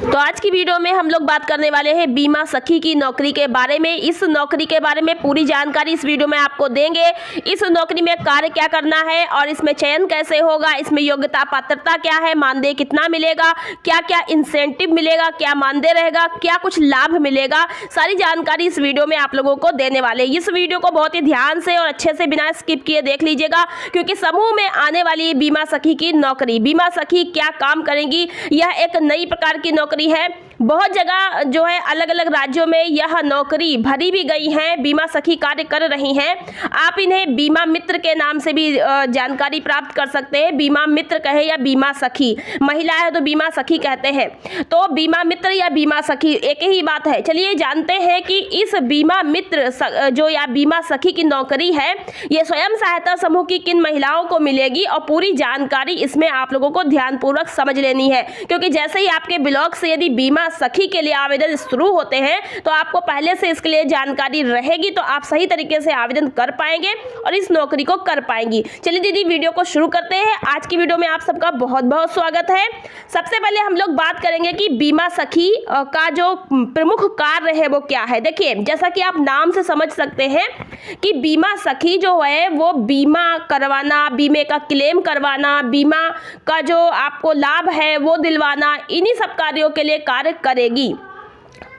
तो आज की वीडियो में हम लोग बात करने वाले हैं बीमा सखी की नौकरी के बारे में। इस नौकरी के बारे में पूरी जानकारी इस वीडियो में आपको देंगे। इस नौकरी में कार्य क्या करना है और इसमें चयन कैसे होगा, इसमें योग्यता पात्रता क्या है, मानदेय कितना मिलेगा, क्या क्या इंसेंटिव मिलेगा, क्या मानदेय रहेगा, क्या कुछ लाभ मिलेगा, सारी जानकारी इस वीडियो में आप लोगों को देने वाले। इस वीडियो को बहुत ही ध्यान से और अच्छे से बिना स्किप किए देख लीजिएगा, क्योंकि समूह में आने वाली बीमा सखी की नौकरी, बीमा सखी क्या काम करेंगी, यह एक नई प्रकार की नौकरी है। बहुत जगह जो है अलग अलग राज्यों में यह नौकरी भरी भी गई है, बीमा सखी कार्य कर रही हैं। आप इन्हें बीमा मित्र के नाम से भी जानकारी प्राप्त कर सकते हैं। बीमा मित्र कहे या बीमा सखी, महिला है तो बीमा सखी कहते हैं। तो बीमा मित्र या बीमा सखी एक ही बात है। चलिए जानते हैं कि इस बीमा मित्र जो या बीमा सखी की नौकरी है, ये स्वयं सहायता समूह की किन महिलाओं को मिलेगी, और पूरी जानकारी इसमें आप लोगों को ध्यानपूर्वक समझ लेनी है। क्योंकि जैसे ही आपके ब्लॉग से यदि बीमा सखी के लिए आवेदन शुरू होते हैं तो आपको पहले से इसके लिए जानकारी रहेगी, तो आप सही तरीके से आवेदन कर पाएंगे और इस नौकरी को कर पाएंगी। चलिए दीदी वीडियो को शुरू करते हैं। आज की वीडियो में आप सबका बहुत बहुत स्वागत है। सबसे पहले हम लोग बात करेंगे कि बीमा सखी का जो प्रमुख कार्य है वो क्या है। देखिए, जैसा कि आप नाम से समझ सकते हैं कि बीमा सखी जो है वो बीमा करवाना, बीमे का क्लेम करवाना, बीमा का जो आपको लाभ है वो दिलवाना, इन्हीं सब कार्यों के लिए कार्य करेगी।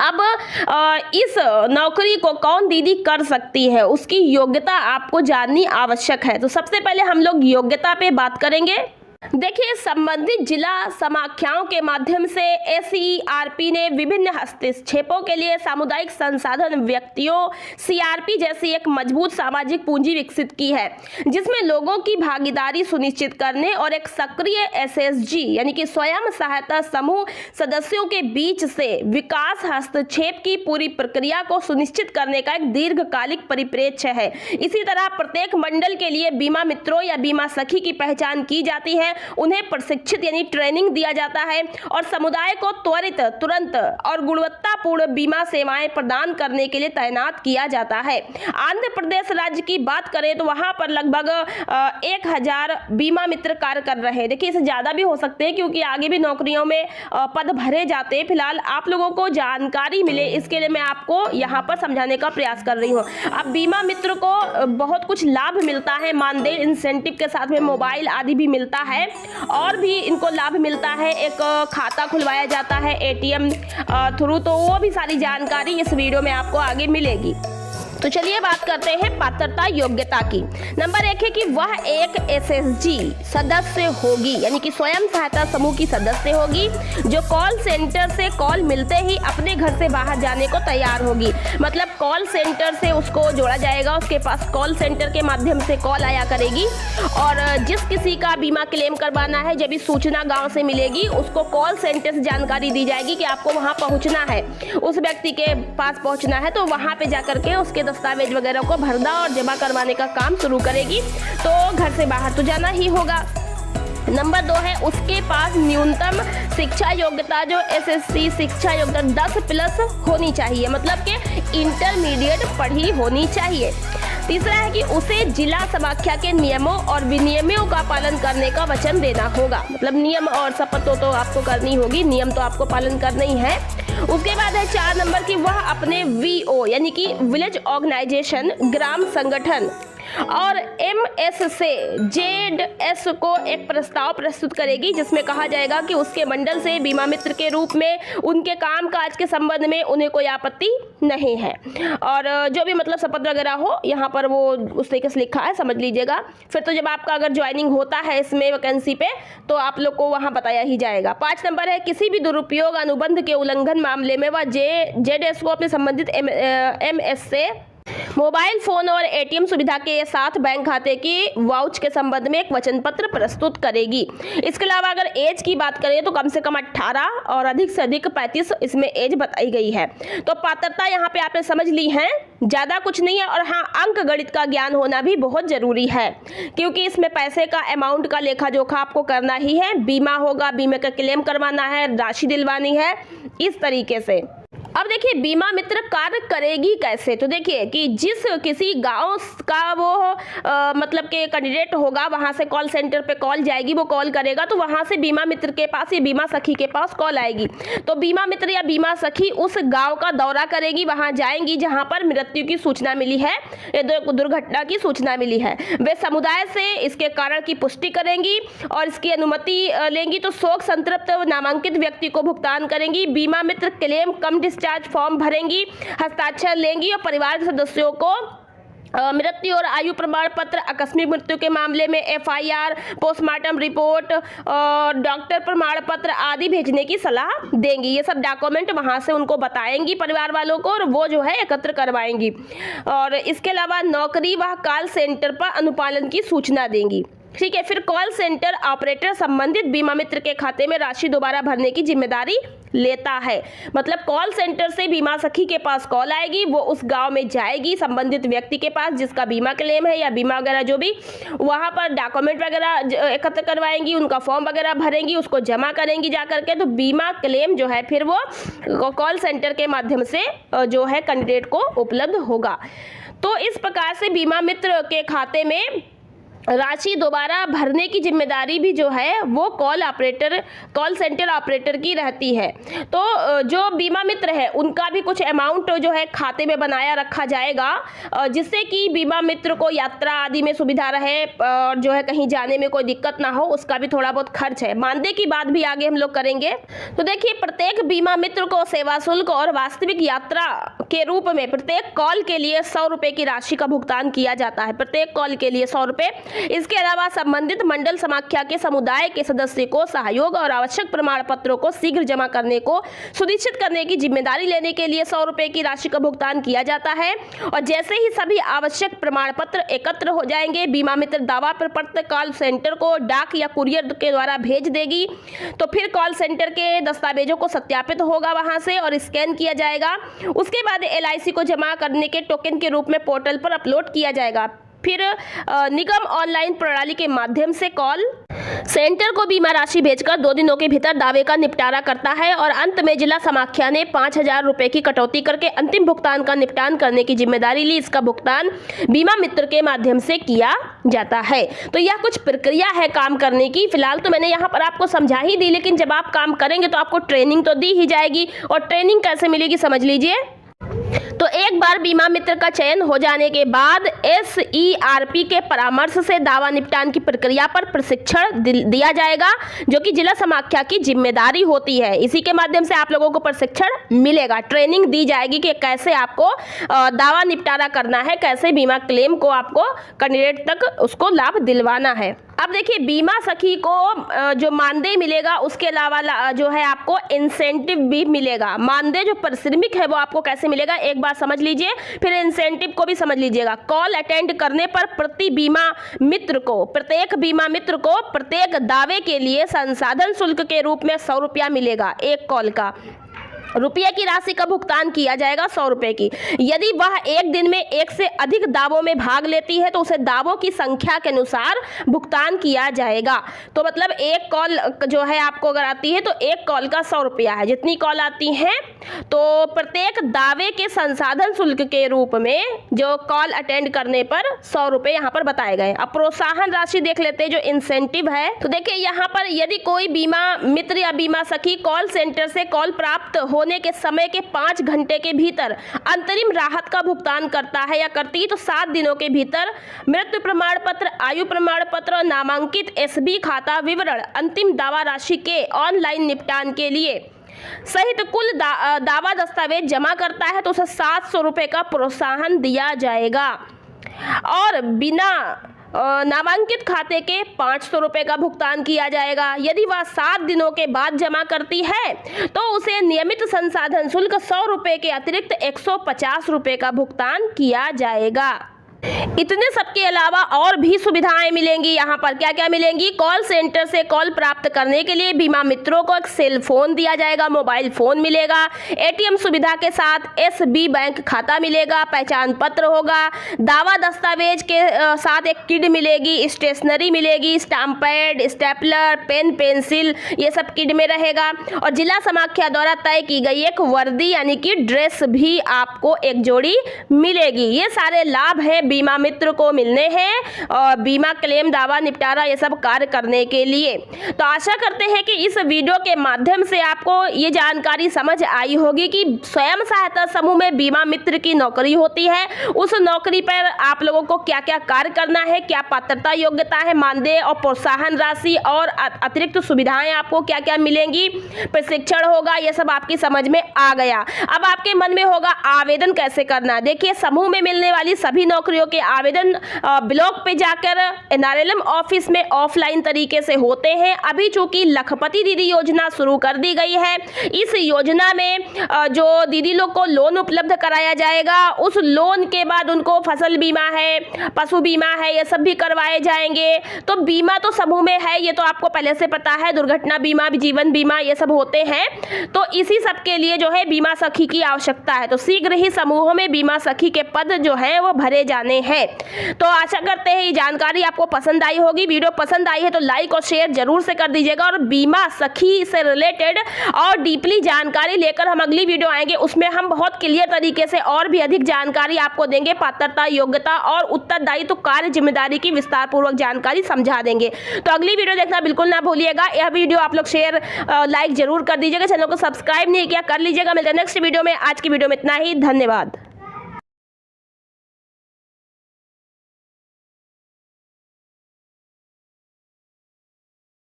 अब इस नौकरी को कौन दीदी कर सकती है, उसकी योग्यता आपको जाननी आवश्यक है। तो सबसे पहले हम लोग योग्यता पे बात करेंगे। देखिए, संबंधित जिला समाख्याओं के माध्यम से SERP ने विभिन्न हस्तक्षेपों के लिए सामुदायिक संसाधन व्यक्तियों CRP जैसी एक मजबूत सामाजिक पूंजी विकसित की है, जिसमें लोगों की भागीदारी सुनिश्चित करने और एक सक्रिय SSG यानी कि स्वयं सहायता समूह सदस्यों के बीच से विकास हस्तक्षेप की पूरी प्रक्रिया को सुनिश्चित करने का एक दीर्घकालिक परिप्रेक्ष्य है। इसी तरह प्रत्येक मंडल के लिए बीमा मित्रों या बीमा सखी की पहचान की जाती है, उन्हें प्रशिक्षित यानी ट्रेनिंग दिया जाता है और समुदाय को त्वरित, तुरंत और गुणवत्तापूर्ण बीमा सेवाएं प्रदान करने के लिए तैनात किया जाता है। आंध्र प्रदेश राज्य की बात करें तो वहां पर लगभग 1000 बीमा मित्र कार्य कर रहे हैं। देखिए, इससे ज्यादा भी हो सकते हैं क्योंकि आगे भी नौकरियों में पद भरे जाते हैं। फिलहाल आप लोगों को जानकारी मिले इसके लिए मैं आपको यहाँ पर समझाने का प्रयास कर रही हूँ। अब बीमा मित्र को बहुत कुछ लाभ मिलता है, मानदेय इंसेंटिव के साथ में मोबाइल आदि भी मिलता है और भी इनको लाभ मिलता है। एक खाता खुलवाया जाता है ATM थ्रू, तो वो भी सारी जानकारी इस वीडियो में आपको आगे मिलेगी। तो चलिए बात करते हैं पात्रता योग्यता की। नंबर 1 है कि वह एक SSG सदस्य होगी, यानी कि स्वयं सहायता समूह की सदस्य होगी, जो कॉल सेंटर से कॉल मिलते ही अपने घर से बाहर जाने को तैयार होगी। मतलब कॉल सेंटर से उसको जोड़ा जाएगा, उसके पास कॉल सेंटर के माध्यम से कॉल आया करेगी और जिस किसी का बीमा क्लेम करवाना है, जब भी सूचना गाँव से मिलेगी, उसको कॉल सेंटर से जानकारी दी जाएगी कि आपको वहाँ पहुँचना है, उस व्यक्ति के पास पहुँचना है। तो वहाँ पे जा करके उसके दस्तावेज वगैरह को भरना और जमा करवाने का काम शुरू करेगी। तो घर से बाहर तो जाना ही होगा। नंबर 2 है उसके पास न्यूनतम शिक्षा योग्यता जो SSC शिक्षा योग्यता 10+ होनी चाहिए, मतलब कि इंटरमीडिएट पढ़ी होनी चाहिए। तीसरा है कि उसे जिला समाख्या के नियमों और विनियमों का पालन करने का वचन देना होगा। मतलब नियम और शपथ तो आपको करनी होगी, नियम तो आपको पालन करना ही है। उसके बाद है 4 नंबर की वह अपने VO यानी कि विलेज ऑर्गेनाइजेशन, ग्राम संगठन और MS से ZS को एक प्रस्ताव प्रस्तुत करेगी, जिसमें कहा जाएगा कि उसके मंडल से बीमा मित्र के रूप में उनके कामकाज के संबंध में उन्हें कोई आपत्ति नहीं है। और जो भी मतलब शपथ वगैरह हो यहाँ पर वो उस तरीके से लिखा है, समझ लीजिएगा। फिर तो जब आपका अगर ज्वाइनिंग होता है इसमें वैकेंसी पे तो आप लोग को वहाँ बताया ही जाएगा। 5 नंबर है किसी भी दुरुपयोग अनुबंध के उल्लंघन मामले में वह ZS को अपने संबंधित MS से मोबाइल फोन और ATM सुविधा के साथ बैंक खाते की वाउच के संबंध में एक वचन पत्र प्रस्तुत करेगी। इसके अलावा अगर एज की बात करें तो कम से कम 18 और अधिक से अधिक 35 इसमें एज बताई गई है। तो पात्रता यहाँ पे आपने समझ ली है, ज़्यादा कुछ नहीं है। और हाँ, अंक गणित का ज्ञान होना भी बहुत ज़रूरी है, क्योंकि इसमें पैसे का अमाउंट का लेखा जोखा आपको करना ही है। बीमा होगा, बीमे का क्लेम करवाना है, राशि दिलवानी है, इस तरीके से। अब देखिए बीमा मित्र कार्य करेगी कैसे। तो देखिए कि जिस किसी गांव का वो मतलब के कैंडिडेट होगा, वहां से कॉल सेंटर पे कॉल जाएगी, वो कॉल करेगा तो वहां से बीमा मित्र के पास या बीमा सखी के पास कॉल आएगी। तो बीमा मित्र या बीमा सखी उस गांव का दौरा करेगी, वहां जाएंगी जहां पर मृत्यु की सूचना मिली है या दुर्घटना की सूचना मिली है। वे समुदाय से इसके कारण की पुष्टि करेंगी और इसकी अनुमति लेंगी। तो शोक संतृप्त नामांकित व्यक्ति को भुगतान करेंगी। बीमा मित्र क्लेम कम डिस्चार्ज फॉर्म भरेंगी, हस्ताक्षर लेंगी और परिवार के सदस्यों को मृत्यु और आयु प्रमाण पत्र, आकस्मिक मृत्यु के मामले में FIR, पोस्टमार्टम रिपोर्ट और डॉक्टर प्रमाण पत्र आदि भेजने की सलाह देंगी। ये सब डॉक्यूमेंट वहां से उनको बताएंगी परिवार वालों को और वो जो है एकत्र करवाएंगी। और इसके अलावा नौकरी व कॉल सेंटर पर अनुपालन की सूचना देंगी। ठीक है, फिर कॉल सेंटर ऑपरेटर संबंधित बीमा मित्र के खाते में राशि दोबारा भरने की जिम्मेदारी लेता है। मतलब कॉल सेंटर से बीमा सखी के पास कॉल आएगी, वो उस गांव में जाएगी संबंधित व्यक्ति के पास जिसका बीमा क्लेम है या बीमा वगैरह जो भी, वहां पर डॉक्यूमेंट वगैरह एकत्र करवाएंगी, उनका फॉर्म वगैरह भरेंगी, उसको जमा करेंगी जा करके। तो बीमा क्लेम जो है फिर वो कॉल सेंटर के माध्यम से जो है कैंडिडेट को उपलब्ध होगा। तो इस प्रकार से बीमा मित्र के खाते में राशि दोबारा भरने की जिम्मेदारी भी जो है वो कॉल सेंटर ऑपरेटर की रहती है। तो जो बीमा मित्र है उनका भी कुछ अमाउंट जो है खाते में बनाया रखा जाएगा, जिससे कि बीमा मित्र को यात्रा आदि में सुविधा रहे और जो है कहीं जाने में कोई दिक्कत ना हो। उसका भी थोड़ा बहुत खर्च है, मानदेय की बात भी आगे हम लोग करेंगे। तो देखिए प्रत्येक बीमा मित्र को सेवा शुल्क और वास्तविक यात्रा के रूप में प्रत्येक कॉल के लिए 100 रुपए की राशि का भुगतान किया जाता है। प्रत्येक कॉल के लिए 100 रुपए। इसके अलावा संबंधित मंडल समाख्या के समुदाय के सदस्य को सहयोग और आवश्यक प्रमाण पत्रों को शीघ्र जमा करने को सुनिश्चित करने की जिम्मेदारी लेने के लिए 100 रुपए की राशि का भुगतान किया जाता है। और जैसे ही सभी आवश्यक प्रमाण पत्र एकत्र हो जाएंगे, बीमा मित्र दावा प्रपत्र कॉल सेंटर को डाक या कुरियर के द्वारा भेज देगी। तो फिर कॉल सेंटर के दस्तावेजों को सत्यापित होगा वहां से और स्कैन किया जाएगा। उसके बाद LIC को जमा करने के टोकन के रूप में पोर्टल पर अपलोड किया जाएगा। फिर निगम ऑनलाइन प्रणाली के माध्यम से कॉल सेंटर को बीमा राशि भेजकर 2 दिनों के भीतर दावे का निपटारा करता है और अंत में जिला समाख्या ने 5000 रुपए की कटौती करके अंतिम भुगतान का निपटान करने की जिम्मेदारी ली। इसका भुगतान बीमा मित्र के माध्यम से किया जाता है। तो यह कुछ प्रक्रिया है काम करने की। फिलहाल तो मैंने यहाँ पर आपको समझा ही दी, लेकिन जब आप काम करेंगे तो आपको ट्रेनिंग तो दी ही जाएगी। और ट्रेनिंग कैसे मिलेगी समझ लीजिए। तो एक बार बीमा मित्र का चयन हो जाने के बाद SERP के परामर्श से दावा निपटान की प्रक्रिया पर प्रशिक्षण दिया जाएगा, जो कि जिला समाख्या की जिम्मेदारी होती है। इसी के माध्यम से आप लोगों को प्रशिक्षण मिलेगा, ट्रेनिंग दी जाएगी कि कैसे आपको दावा निपटारा करना है, कैसे बीमा क्लेम को आपको कैंडिडेट तक उसको लाभ दिलवाना है। अब देखिए बीमा सखी को जो मानदेय मिलेगा उसके अलावा जो है आपको इंसेंटिव भी मिलेगा। मानदेय जो परिश्रमिक है वो आपको कैसे मिलेगा एक बार समझ लीजिए, फिर इंसेंटिव को भी समझ लीजिएगा। कॉल अटेंड करने पर प्रत्येक बीमा मित्र को प्रत्येक दावे के लिए संसाधन शुल्क के रूप में 100 रुपया मिलेगा। एक कॉल का रुपये की राशि का भुगतान किया जाएगा 100 रुपए की। यदि वह एक दिन में एक से अधिक दावों में भाग लेती है तो उसे दावों की संख्या के अनुसार भुगतान किया जाएगा। तो मतलब एक कॉल जो है आपको अगर आती है तो एक कॉल का 100 रुपया है। जितनी कॉल आती हैं तो प्रत्येक दावे के संसाधन शुल्क के रूप में जो कॉल अटेंड करने पर 100 रुपये यहाँ पर बताए गए। अब प्रोत्साहन राशि देख लेते हैं जो इंसेंटिव है। तो देखिए यहाँ पर यदि कोई बीमा मित्र या बीमा सखी कॉल सेंटर से कॉल प्राप्त होने के समय के 5 घंटे के भीतर अंतरिम राहत का भुगतान करता है या करती है तो 7 दिनों के भीतर मृत्यु प्रमाण पत्र, आयु प्रमाण पत्र और नामांकित SB खाता विवरण अंतिम दावा राशि के ऑनलाइन निपटान के लिए सहित कुल दावा दस्तावेज जमा करता है तो उसे 700 रुपए का प्रोत्साहन दिया जाएगा और बिना नामांकित खाते के 500 रुपए का भुगतान किया जाएगा। यदि वह 7 दिनों के बाद जमा करती है तो उसे नियमित संसाधन शुल्क 100 रुपए के अतिरिक्त 150 रुपए का भुगतान किया जाएगा। इतने सब के अलावा और भी सुविधाएं मिलेंगी। यहाँ पर क्या क्या मिलेंगी? कॉल सेंटर से कॉल प्राप्त करने के लिए बीमा मित्रों को एक सेल फोन दिया जाएगा, मोबाइल फोन मिलेगा, एटीएम सुविधा के साथ एसबी बैंक खाता मिलेगा, पहचान पत्र होगा, दावा दस्तावेज के साथ एक किट मिलेगी, स्टेशनरी मिलेगी, stamp pad, stapler, pen, pencil, ये सब किट में रहेगा। और जिला समाख्या द्वारा तय की गई एक वर्दी यानी कि ड्रेस भी आपको एक जोड़ी मिलेगी। ये सारे लाभ हैं बीमा मित्र को मिलने हैं और बीमा क्लेम, दावा निपटारा, ये सब कार्य करने के लिए। तो आशा करते हैं कि इस वीडियो के माध्यम से आपको ये जानकारी समझ आई होगी कि स्वयं सहायता समूह में बीमा मित्र की नौकरी होती है। उस नौकरी पर आप लोगों को क्या क्या कार्य करना है, क्या पात्रता योग्यता है, मानदेय और प्रोत्साहन राशि और अतिरिक्त सुविधाएं आपको क्या क्या मिलेंगी, प्रशिक्षण होगा, ये सब आपकी समझ में आ गया। अब आपके मन में होगा आवेदन कैसे करना है। देखिए, समूह में मिलने वाली सभी नौकरियों के आवेदन ब्लॉक पे जाकर एनआरएलएम ऑफिस में ऑफलाइन तरीके से होते हैं। अभी चूंकि लखपति दीदी योजना शुरू कर दी गई है, इस योजना में जो दीदी लोग को लोन उपलब्ध कराया जाएगा, उस लोन के बाद उनको फसल बीमा है, पशु बीमा है, ये सब भी करवाए जाएंगे। तो बीमा तो समूह में है, ये तो आपको पहले से पता है, दुर्घटना बीमा, जीवन बीमा, ये सब होते हैं। तो इसी सब के लिए जो है बीमा सखी की आवश्यकता है। तो शीघ्र ही समूहों में बीमा सखी के पद जो है वो भरे जाने हैं। तो आशा करते हैं ये जानकारी आपको पसंद आई होगी। वीडियो पसंद आई है तो लाइक और शेयर जरूर से कर दीजिएगा। और बीमा सखी से रिलेटेड और डीपली जानकारी लेकर हम अगली वीडियो आएंगे, उसमें हम बहुत क्लियर तरीके से और भी अधिक जानकारी आपको देंगे, पात्रता, योग्यता और उत्तरदायित्व, कार्य, जिम्मेदारी की विस्तार पूर्वक जानकारी समझा देंगे। तो अगली वीडियो देखना बिल्कुल ना भूलिएगा। यह वीडियो आप लोग शेयर, लाइक जरूर कर दीजिएगा। चैनल को सब्सक्राइब नहीं किया कर लीजिएगा। मिलते हैं नेक्स्ट वीडियो में। आज की वीडियो में इतना ही। धन्यवाद।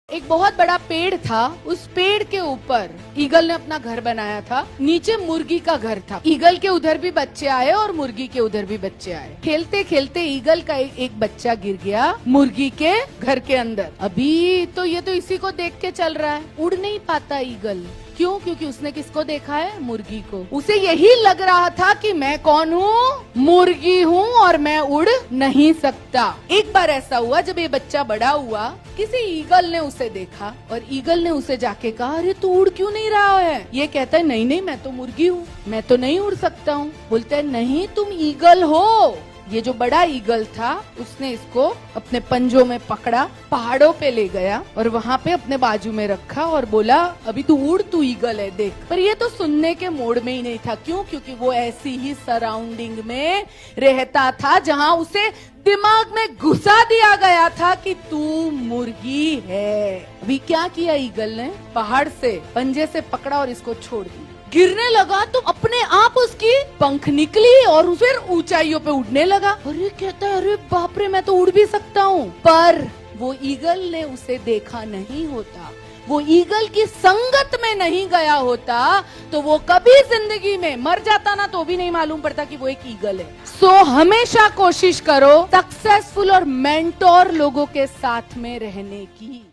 एक बहुत बड़ा पेड़ था, उस पेड़ के ऊपर ईगल ने अपना घर बनाया था। नीचे मुर्गी का घर था। ईगल के उधर भी बच्चे आए और मुर्गी के उधर भी बच्चे आए। खेलते खेलते ईगल का एक बच्चा गिर गया मुर्गी के घर के अंदर। अभी तो ये तो इसी को देख के चल रहा है, उड़ नहीं पाता ईगल। क्यों? क्योंकि उसने किसको देखा है? मुर्गी को। उसे यही लग रहा था कि मैं कौन हूँ? मुर्गी हूँ और मैं उड़ नहीं सकता। एक बार ऐसा हुआ, जब ये बच्चा बड़ा हुआ, किसी ईगल ने उसे देखा और ईगल ने उसे जाके कहा, अरे तू उड़ क्यों नहीं रहा है? ये कहता है, नहीं नहीं, मैं तो मुर्गी हूँ, मैं तो नहीं उड़ सकता हूँ। बोलते हैं, नहीं, तुम ईगल हो। ये जो बड़ा ईगल था, उसने इसको अपने पंजों में पकड़ा, पहाड़ों पे ले गया और वहाँ पे अपने बाजू में रखा और बोला, अभी तू उड़, तू ईगल है, देख। पर ये तो सुनने के मोड में ही नहीं था। क्यों? क्योंकि वो ऐसी ही सराउंडिंग में रहता था जहाँ उसे दिमाग में घुसा दिया गया था कि तू मुर्गी है। अभी क्या किया ईगल ने? पहाड़ से पंजे से पकड़ा और इसको छोड़ दिया। गिरने लगा तो अपने आप उसकी पंख निकली और फिर ऊंचाइयों पे उड़ने लगा। अरे कहता है, अरे बाप रे, मैं तो उड़ भी सकता हूँ। पर वो ईगल ने उसे देखा नहीं होता, वो ईगल की संगत में नहीं गया होता, तो वो कभी जिंदगी में मर जाता ना, तो भी नहीं मालूम पड़ता कि वो एक ईगल है। सो हमेशा कोशिश करो सक्सेसफुल और मेंटोर लोगों के साथ में रहने की।